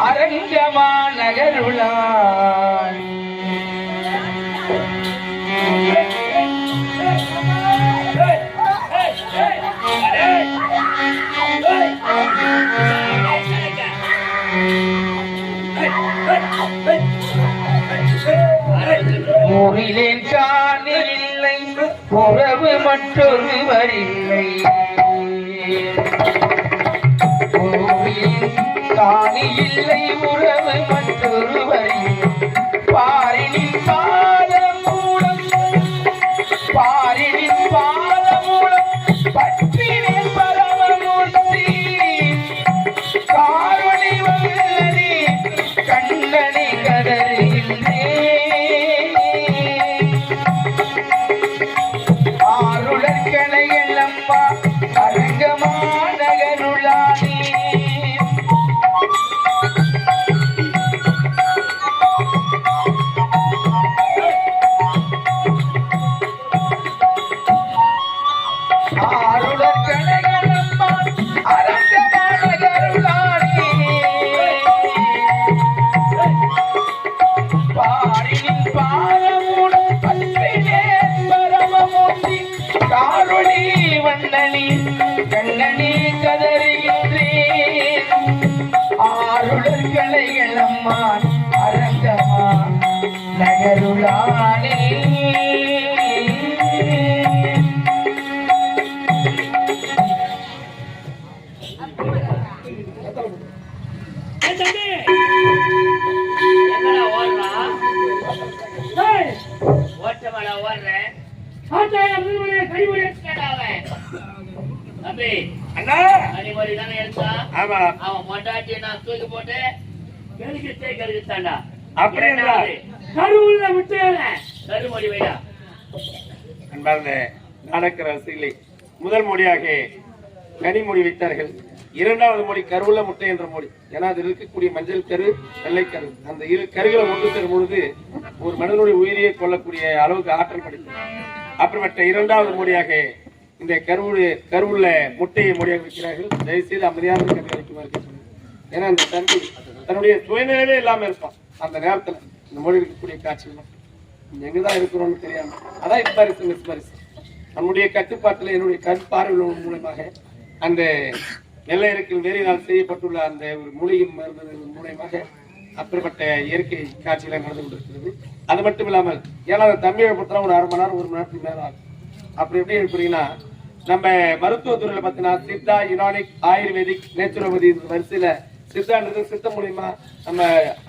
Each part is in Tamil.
அரங்கமா நகருளான் ஊரிலேன் காணில்லை உறவு மற்றொருவர் இல்லை காணி இல்லை உறவு மற்றொருவர் பாரினின் பாதமூலம் பற்றினேன் பரமமூர்த்தி காரணி வல்லதி கண்ணனை கதறுகின்றே ஆருளர்களை எல்லம்மா அரங்கமா நகருளானே கண்ணனே கதறுகின்றேன் ஆருளர்களை எல்லம்மான் அரங்கமா நகருளானே முதல் மொழியாக கனிமொழி வைத்தார்கள். இரண்டாவது மொழி கருவுள்ள முட்டை என்ற மொழி. ஏன்னா அதில் இருக்கக்கூடிய மஞ்சள் கரு வெள்ளை கரு அந்த இரு கருகளை ஒன்று தரும் பொழுது ஒரு மனிதனுடைய உயிரியை கொள்ளக்கூடிய அளவுக்கு ஆற்றல் படைத்தது. அப்புறமற்ற இரண்டாவது மொழியாக இந்த கருவுள்ள முட்டையை மொழியாக வைக்கிறார்கள். தயவுசெய்து அமைதியான கருத்து. ஏன்னா அந்த தம்பி தன்னுடைய சுயநிலையிலே இல்லாம இருப்பான். அந்த நேரத்துல இந்த மொழி இருக்கக்கூடிய காட்சிகள் எங்கதான் இருக்கிறோம்னு தெரியாம அதான் இஸ்பாரிசு நம்முடைய கட்டுப்பாட்டில் என்னுடைய கண் பார்வையின் மூலமாக அந்த நெல்லையருக்கு வேறினால் செய்யப்பட்டுள்ள அந்த ஒரு மூலிகை மருந்து மூலமாக அப்படிப்பட்ட இயற்கை காட்சிகளை நடந்து கொண்டிருக்கிறது. அது மட்டும் இல்லாமல் ஏன்னா தமிழை பொறுத்தலாம் ஒரு 1/2 மணி நேரம் 1 மணி நேரத்துக்கு மேல ஆகும். அப்படி எப்படி எடுப்பீங்கன்னா நம்ம மருத்துவத்துறையில பார்த்தீங்கன்னா சித்தா, யுனானிக், ஆயுர்வேதிக், நேச்சுரோபதி வரிசையில சித்தான்றது சித்த மூலியமா நம்ம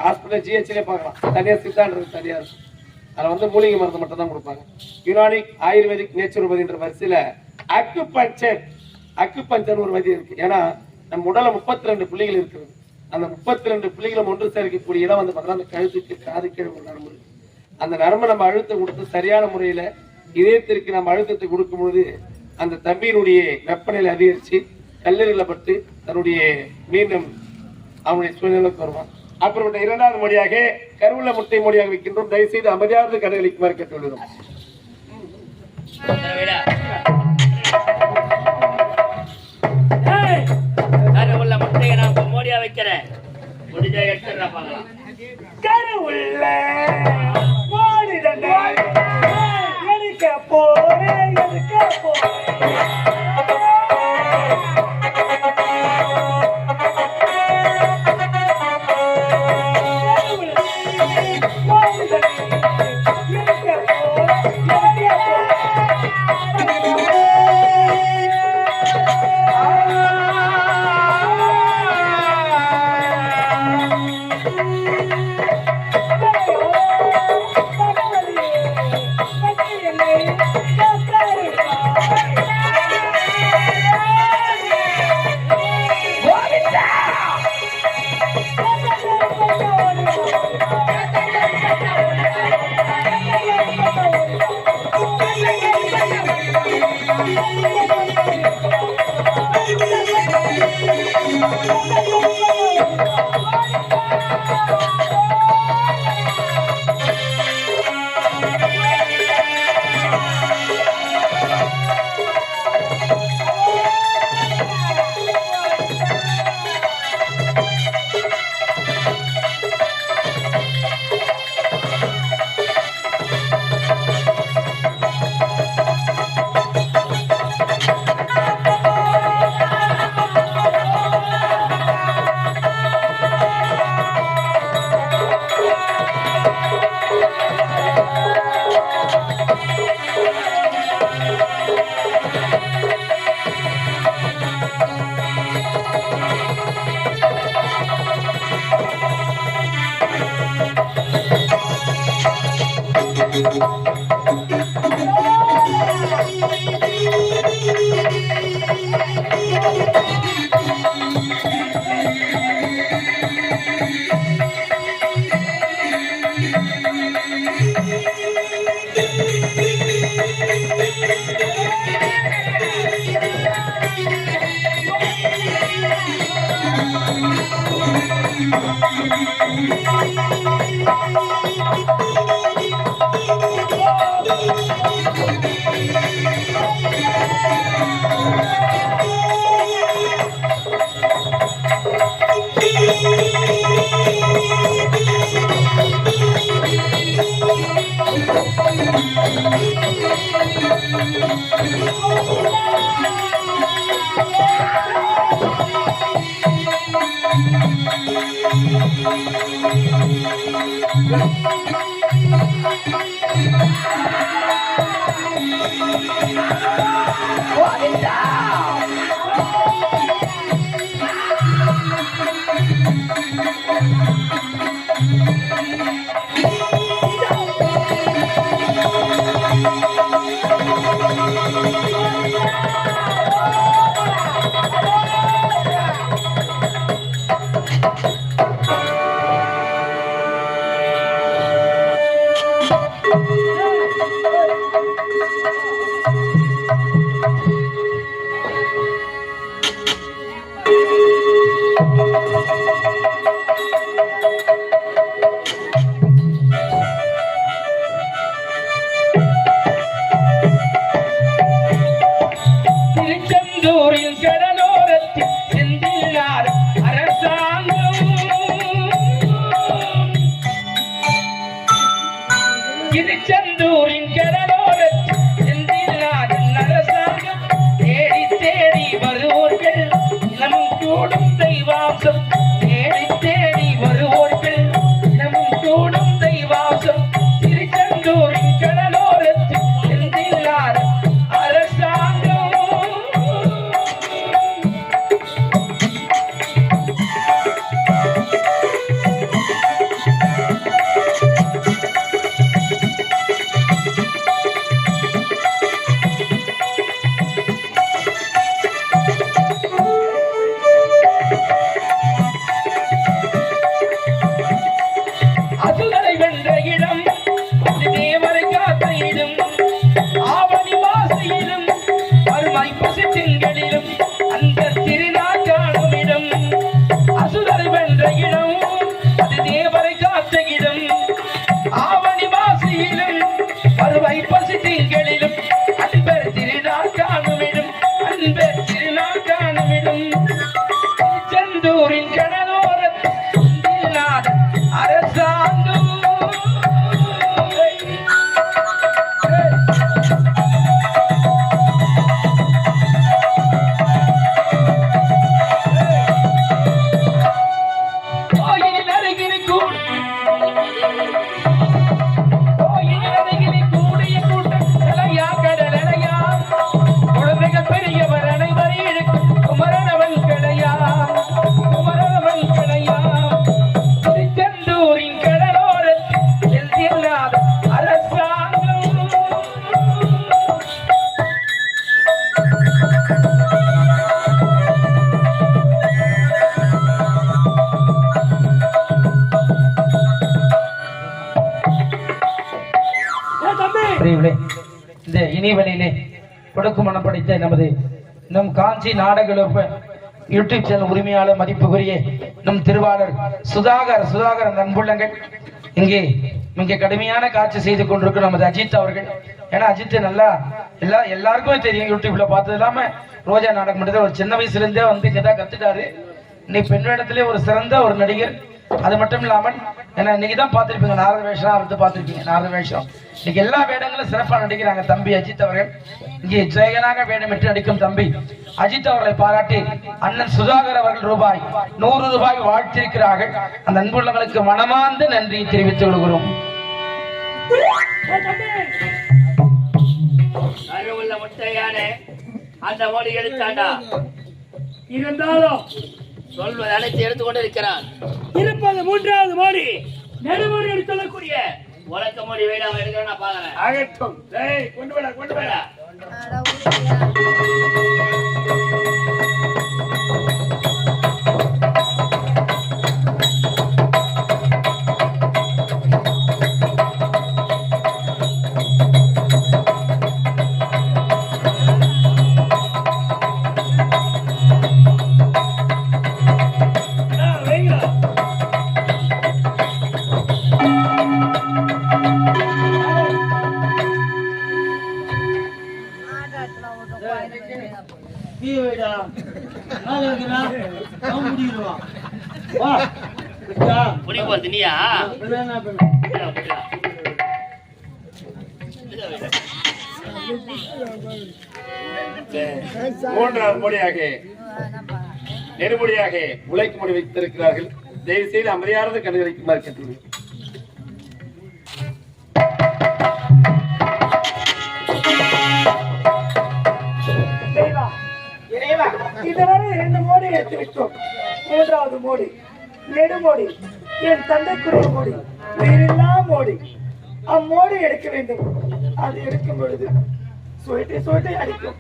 ஹாஸ்பிட்டல் ஜிஹெச்லேயே பார்க்கலாம். தனியா சித்தான்றது தனியா இருக்கும். அதில் வந்து மூலிகை மருந்து மட்டும் தான் கொடுப்பாங்க. யுனானிக், ஆயுர்வேதிக், நேச்சுரோபதின்ற வரிசையில அக்குபஞ்சர் ஒரு வதி இருக்கு. ஏன்னா நம்ம உடல 32 புள்ளிகள் இருக்கிறது. அந்த 32 புள்ளிகளும் ஒன்று சேர்க்கக்கூடிய இடம் வந்து பார்த்தீங்கன்னா அந்த கழுத்துக்கு காது கீழே ஒரு நரம்பு இருக்கு. அந்த நரம்பு நம்ம அழுத்தம் கொடுத்து சரியான முறையில இதயத்திற்கு நம்ம அழுத்தத்தை கொடுக்கும் பொழுது அந்த தம்பியினுடைய வெப்பநிலை அதிகரிச்சு கல்லீரல பட்டு தன்னுடைய மீண்டும் அவனுடைய சூழ்நிலைக்கு வருவான். அப்புறம் இரண்டாவது மொழியாக கருவுள்ள முட்டை மொழியாக வைக்கின்றோம். தயவுசெய்து அமைதியாவது கடைகளுக்குமாறு கேட்டுள்ளோம். கருவுள்ள முட்டையை நான் இப்ப மோடியா வைக்கிறேன். முடிஞ்சா எடுத்துடுறா பார்க்கலாம். கருவுள்ள மாடு தண்டை எடுக்க போறேன் எடுக்க போறேன். இனிய வழியிலே கொடுக்கும் மனம் படைத்த நமது நம் காஞ்சி நாடக யூடியூப் சேனல் உரிமையாளர் மதிப்புக்குரிய நம் திருவாளர் சுதாகர் நண்புள்ளங்கள் இங்கே மிக கடுமையான காட்சி செய்து கொண்டிருக்கும் நமது அஜித் அவர்கள். ஏன்னா அஜித் நல்லா எல்லாருக்குமே தெரியும், யூடியூப்ல பார்த்தது இல்லாம ரோஜா நாடகம் மட்டும் ஒரு சின்ன வயசுல இருந்தே வந்து இங்கதான் கத்துட்டாரு. இன்னைக்கு பெண்ணிடத்திலே ஒரு சிறந்த ஒரு நடிகர். அது மட்டும் இல்லாமல் ஏன்னா இன்னைக்கு தான் பார்த்திருப்பீங்க நாரத வேஷம் அடுத்து பார்த்திருப்பீங்க நாரத வேஷம். இன்னைக்கு எல்லா வேடங்களும் சிறப்பாக நடிக்கிறாங்க தம்பி அஜித் அவர்கள். இங்கே ஜெயகனாக வேடமிட்டு நடிக்கும் தம்பி அஜித் அவர்களை பாராட்டி அண்ணன் சுதாகர் அவர்கள் ரூபாய் 100 வாழ்த்திருக்கிறார்கள். அந்த அன்புள்ளவர்களுக்கு மனமார்ந்த நன்றியை தெரிவித்துக் கொள்கிறோம். கருவுள்ள முட்டையானே அந்த மோடி எடுத்தாண்டா இருந்தாலும் சொல்வது அனைத்து எடுத்துக்கொண்டு இருக்கிறான். இருப்பது 3வது மோடி நெடுமோடி எடுத்து சொல்லக்கூடிய உலக்க மோடி வேடாம எடுக்கிறேன் நான் பாக்குறேன். ஆகட்டும். கொண்டு வேடா புடி போறது நீயா 3வது மொழியாக நெடுமொழியாக உழைக்கும் மொழி வைத்திருக்கிறார்கள். தயவு செய்து அமைதியானது கண்டுகளிக்குமாறு கேட்டுள்ளேன். இதுவரை 2 மோடி எடுத்து விட்டோம். 3வது மோடி நெடுமோடி என் தந்தைக்குரிய மோடி உயிரில்லா மோடி. அம்மோடி எடுக்க வேண்டும். அது எடுக்கும் பொழுது சுவட்டை அடிக்கும்.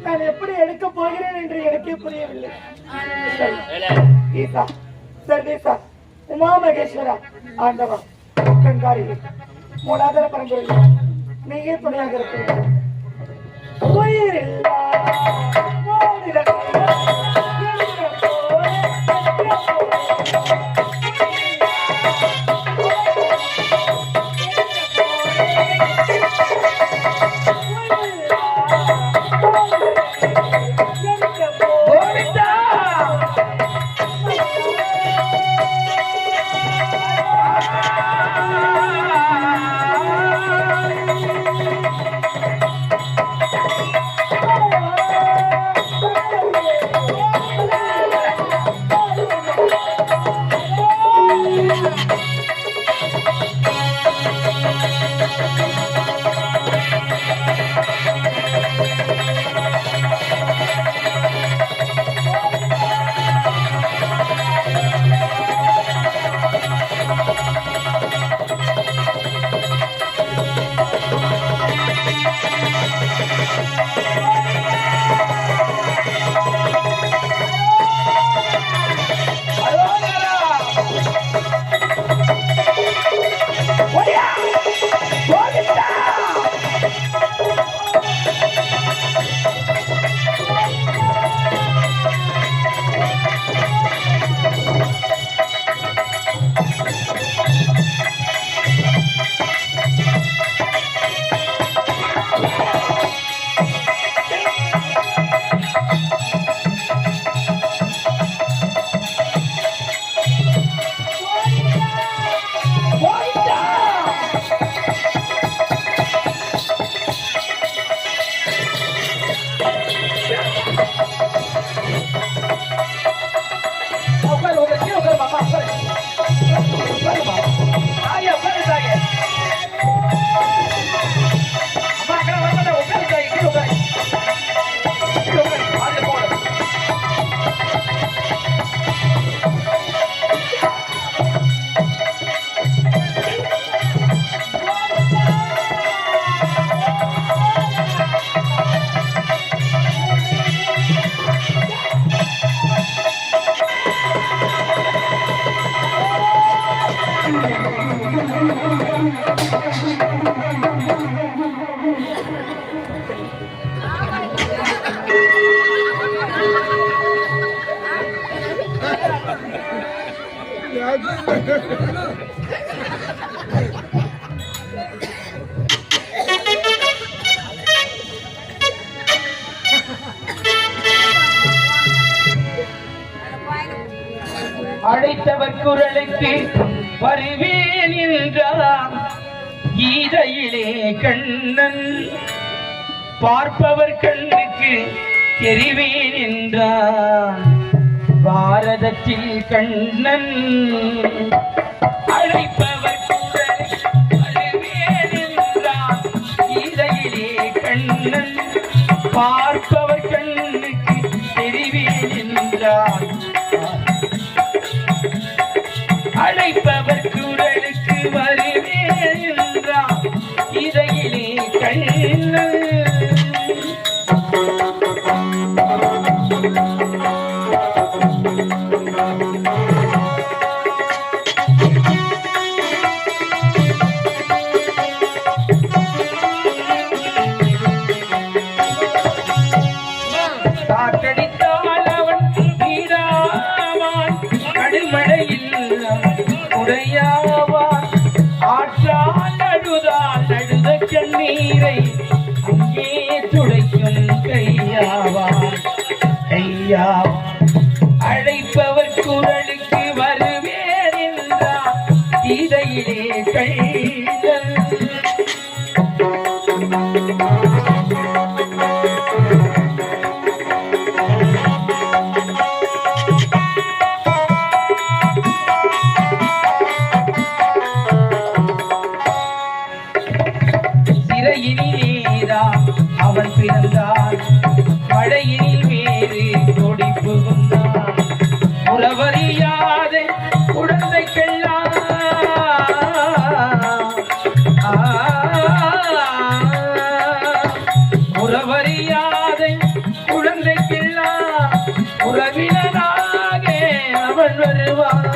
நான் எப்படி எடுக்க போகிறேன் என்று எனக்கே புரியவில்லை. ஈசா சர்வேசா உமா மகேஸ்வரா ஆண்டவா கண்காரி மூலாதார பரம்பரை நீயே துணையாக இருக்கிறேன். உயிரில்லா அழைத்தவர் குரலுக்கு வருவேன் என்றான் கீதையிலே கண்ணன், பார்ப்பவர் கண்ணுக்கு தெரிவேன் என்றான் பாரதத்தில் கண்ணன். அழைப்பவர் குரலுக்கு வருவேன் என்றான் கீதையிலே கண்ணன், பார்ப்பவர் கண்ணுக்கு தெரிவேன் என்றான். அழைப்பவர் குரலுக்கு வருவேன் என்றான் இதையிலே கண்ணன். காற்றடித்தால் அவன் வீடாவான், கடுமழையில் உடையாவான், ஆற்றால் அழுதால் அழுத கண்ணீரை அங்கே துடைக்கும் கையாவான் கையாவான். அழைப்பவர் குரலுக்கு வருவேன் என்றான் கீதையிலே கண்ணன். அவன் பிறந்தான் மழையினில் வேறு கொடி புகுந்தான், உறவறியாத குழந்தைக்கெல்லாம் உறவறியாத குழந்தைக்கெல்லாம் உறவினனாக அவன் வருவான்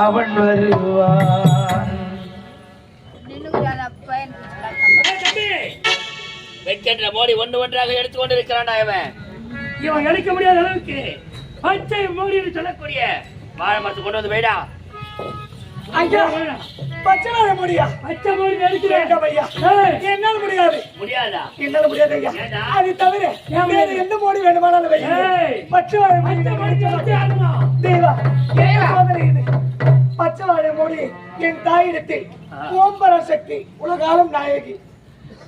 அவன் வருவான். வெட்கின்ற மோடி ஒன்று ஒன்றாக எடுத்துக்கொண்டு இருக்கிறான். இவன் எடுக்க முடியாத அளவுக்கு பச்சை மோடின்னு சொல்லக்கூடிய வாழை மரத்து கொண்டு வந்து வைடா. ஐயா, பச்சை வாழை மோடியா? பச்சை மோடி எடுக்கிறேன் ஐயா. என்னால முடியாது. முடியாதா? என்னால முடியாது ஐயா. அது தவிர வேற எந்த மோடி வேணுமானாலும் வைங்க. பச்சை வாழை மோடி தேவா இது பச்சை வாழை மோடி என் தாயிடத்தில் ஓம்பர சக்தி உலகாலும் நாயகி.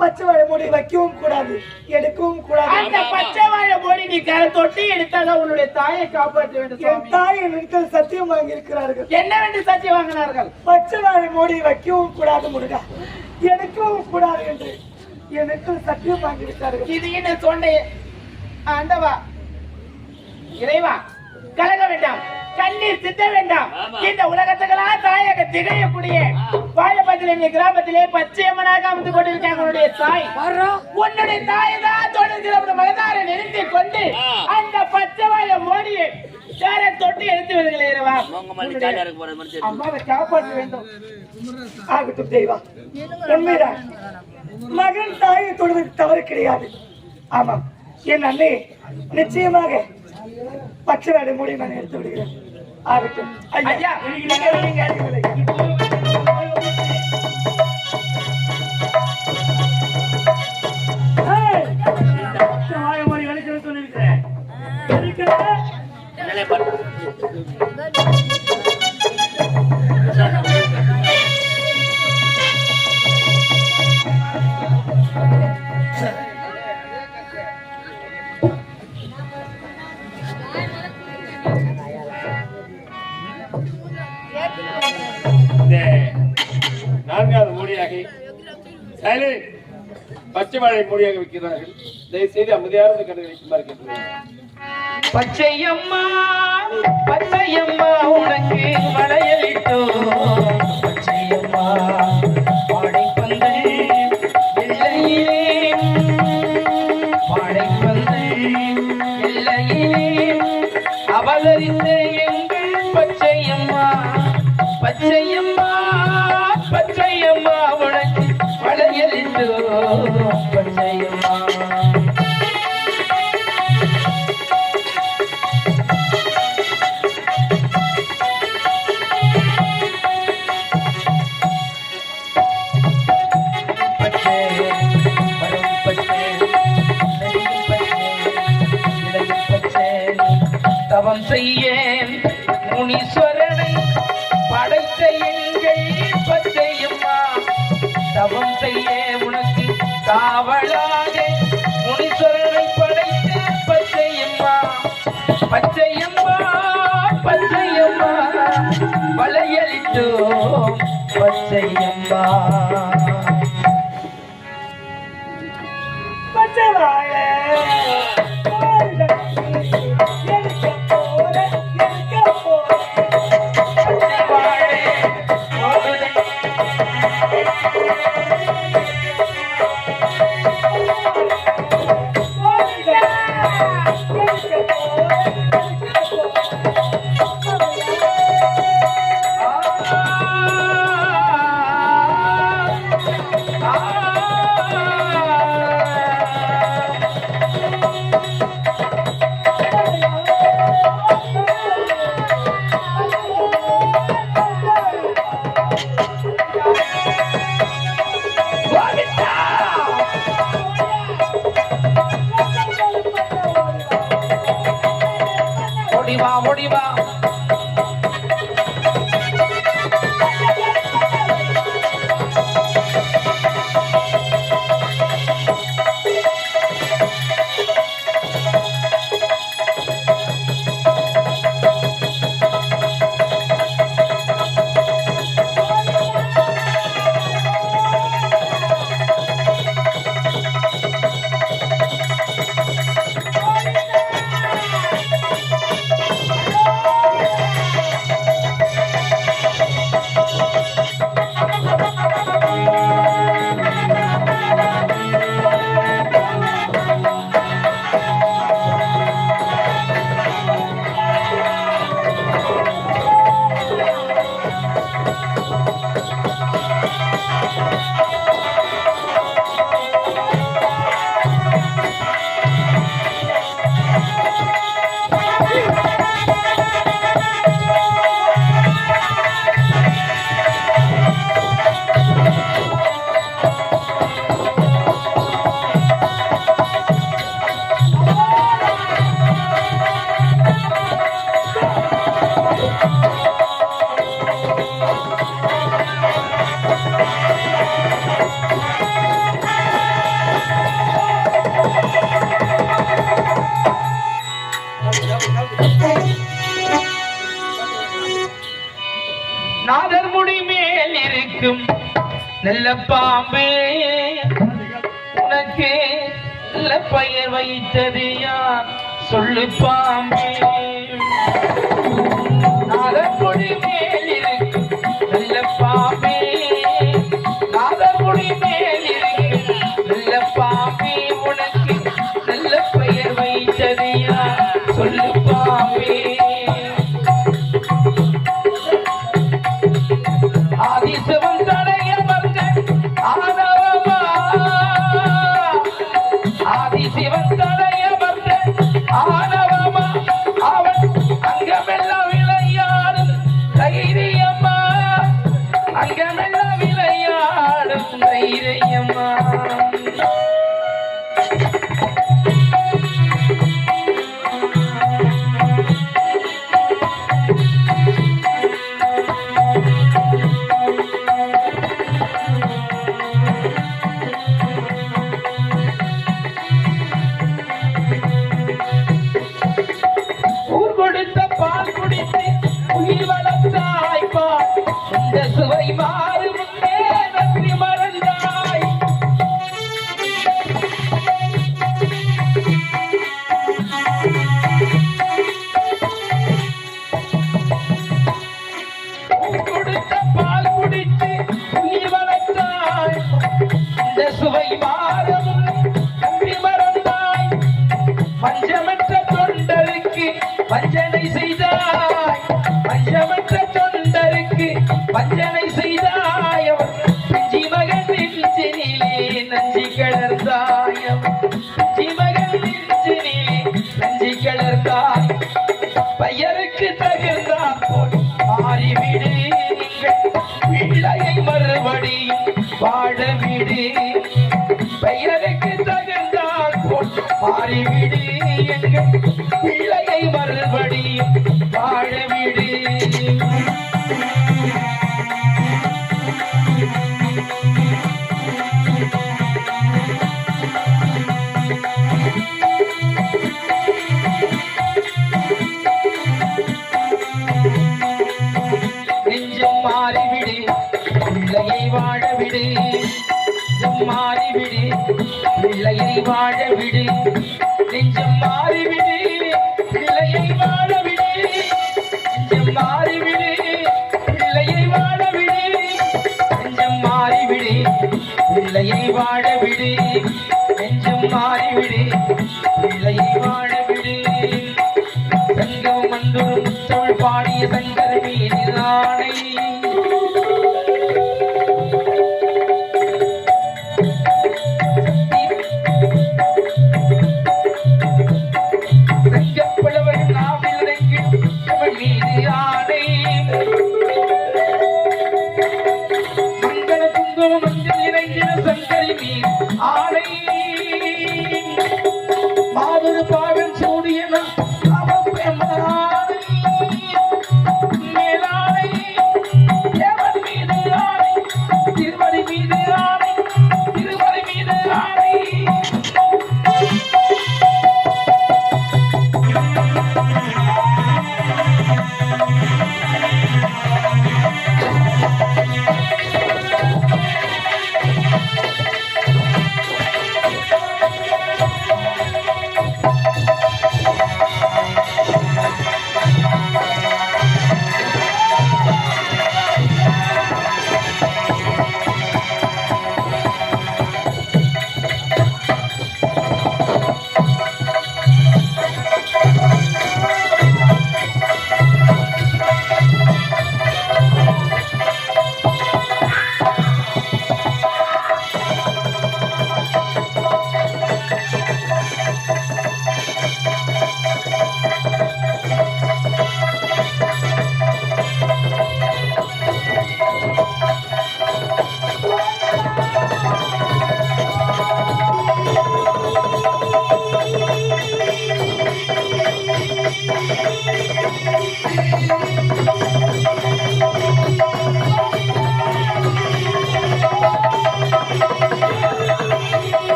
பச்சை வாழை மோடி வைக்கவும் கூடாது, எடுக்கவும் கூடாது. அந்த பச்சை வாழை மோடி நீ கரை தொட்டி எடுத்தாதான் உன்னுடைய தாயை காப்பாற்ற வேண்டும். என் தாயை நிற்கள் சத்தியம் வாங்கி இருக்கிறார்கள். என்னவென்று சத்தியம் வாங்கினார்கள்? பச்சை வாழை மோடி வைக்கவும் கூடாது முருகா, எடுக்கவும் கூடாது என்று எனக்கு சத்தியம் வாங்கி விட்டார்கள். இது என்ன சொன்ன ஆண்டவா இறைவா, கலங்க வேண்டாம், கண்ணீர் சித்த வேண்டாம். இந்த உலகத்துக்கெல்லாம் தாயாக திகழக்கூடிய வாழப்பட்டின கிராமத்திலே பச்சையம்மனாக அமர்ந்து கொண்டிருக்காங்க உன்னுடைய தாய். உன்னுடைய தாயை தான் தொடர்ந்து மகதாரை நிறுத்தி கொண்டு அந்த பச்சை வாழை மோடியை தொட்டி எடுத்து வருகிறேன். அம்மாவை காப்பாற்ற வேண்டும். ஆகட்டும் தெய்வா, உண்மைதான். மகன் தாயை தொடுவது தவறு கிடையாது. ஆமாம், என் அண்ணே நிச்சயமாக பச்சை வாழை மோடி நான் எடுத்து விடுகிறேன். ஆகட்டும் ஐயா. நான்காவது மோடியாக பச்சை வாழை மோடியாக வைக்கிறார்கள். தயவுசெய்து அமைதியாக கண்டுகளிக்குமாறு கேட்கிறேன். பச்சையம்மா பச்சையம்மா உனக்கு வளையலிட்டோ, பச்சையம்மா பாடைப்பந்து எல்லையிலே, பாடைப்பந்து எல்லையிலே அவதரித்த எங்கள் பச்சையம்மா, பச்சையம்மா பச்சையம்மா உனக்கு வளையலிட்டோ, பச்சையம்மா. தவம் செய்ய முனீஸ்வரனை படைத்த எங்கள் பச்சையம்மா தவம் செய்ய உனக்கு காவலாக முனீஸ்வரனை படைத்த பச்சையம்மா பச்சையம்மா பச்சையம்மா வளையலிட்டோம் பச்சையம்மா பச்சை வாழ ஓடிவா ஓடிவா நாதர் முடி மேல் இருக்கும் நல்ல பாம்பு உனக்கு நல்ல பெயர் வைத்தது யார் சொல்லு பாம்பே நாதர் முடி மேல் இருக்கும் நல்ல பாம்பே நாதர் முடி மேல் இருக்கும் நல்ல பாம்பே உனக்கு நல்ல பெயர் வைத்தது யார் சொல்லு பாம்பே ஆதிசிவன் தலையமர்ந்த ஆணவமா ஆதிசிவன் தலையமர்ந்த ஆணவமா அவன் அங்கமெல்லாம் விளையாடும் தைரியம்மா அங்கமெல்லாம் விளையாடும் தைரியம்மா சுவை மாறு முன்னே நன்றி மறந்தாய் கொடுத்த பால் குடித்து உயிர் வளர்த்தாய் இந்த சுவை மாறு நன்றி மறந்தாய் பஞ்சமற்ற தொண்டருக்கு வஞ்சனை செய்தாய் பஞ்சமற்ற தொண்டருக்கு வஞ்சனை செய்தாயம் பிஞ்சி மகன் நெஞ்சினிலே நஞ்சி கலர்ந்தாயம் பிஞ்சி மகன் நெஞ்சினிலே நஞ்சி கலர்ந்தாய் பெயருக்கு தகுந்தார் போல் மாறிவிடு நீங்கள் பிள்ளையை மறுபடியும் வாழ விடு பெயருக்கு தகுந்தார் போல் மாறிவிடு எங்கள் பிள்ளையை மறுபடி வாழவிடு. நெஞ்சம் மாறிவிடு பிள்ளையை வாழவிடு. மாறிவிடு பிள்ளையை வாழவிடு. நெஞ்சம் மாறிவிடு பிள்ளையை வாழவிடு. நெஞ்சம் மாறிவிடு பிள்ளையை வாழவிடு. நெஞ்சம் மாறிவிடு பிள்ளையை வாழவிடு. நெஞ்சம் மாறிவிடு பிள்ளையை வாழவிடு. சங்கம் மண்டூர் முத்தமிழ் பாடிய சங்கர் மீது ஆணை. மாதொரு பாவன் சூடியன மேலானை தேவன் மீது ஆணை. திருமறை மீது ஆணை. திருமறை மீது ஆணை.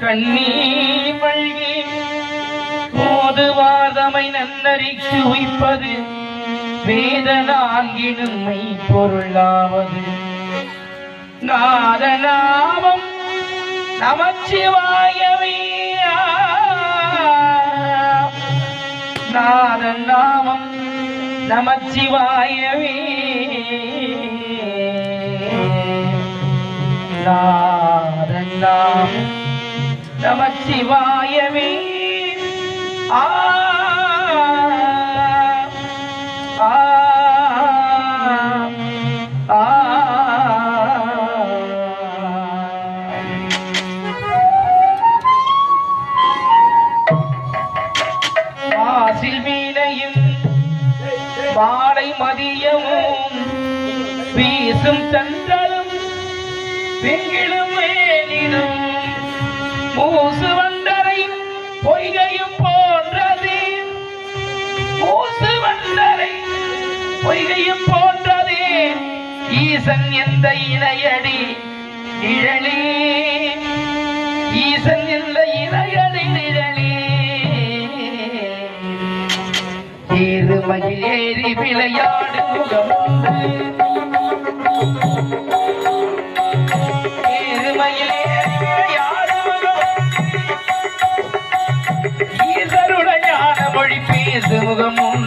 கண்ணீர் மல்கி போதுவாதமை நன்னறிக்கு உய்ப்பது வேத நான்கினுமை பொருளாவது நாதநாமம் நமச்சிவாயவே நாதநாமம் நமச்சிவாயவே நாதநாமம் நமச்சிவாயவே ஆ ஆ ஆ வாசில் வீணையும் மாலை மதியமும் வீசும் தந்தலும் பெண்களும் வேலினும் மூசு வண்டரை பொய்கையும் போன்றது மூசு வண்டரை பொய்கையும் போன்றது ஈசன் எந்த இணையடி நிழலே ஈசன் எந்த இணையடி நிழலே ஏறுமயில் ஏறி விளையாடு முகமுண்டு ஏறுமயில் ஏறி விளையாடு முகம் ஈசருடைய ஞான மொழி பேசு முகமுண்டு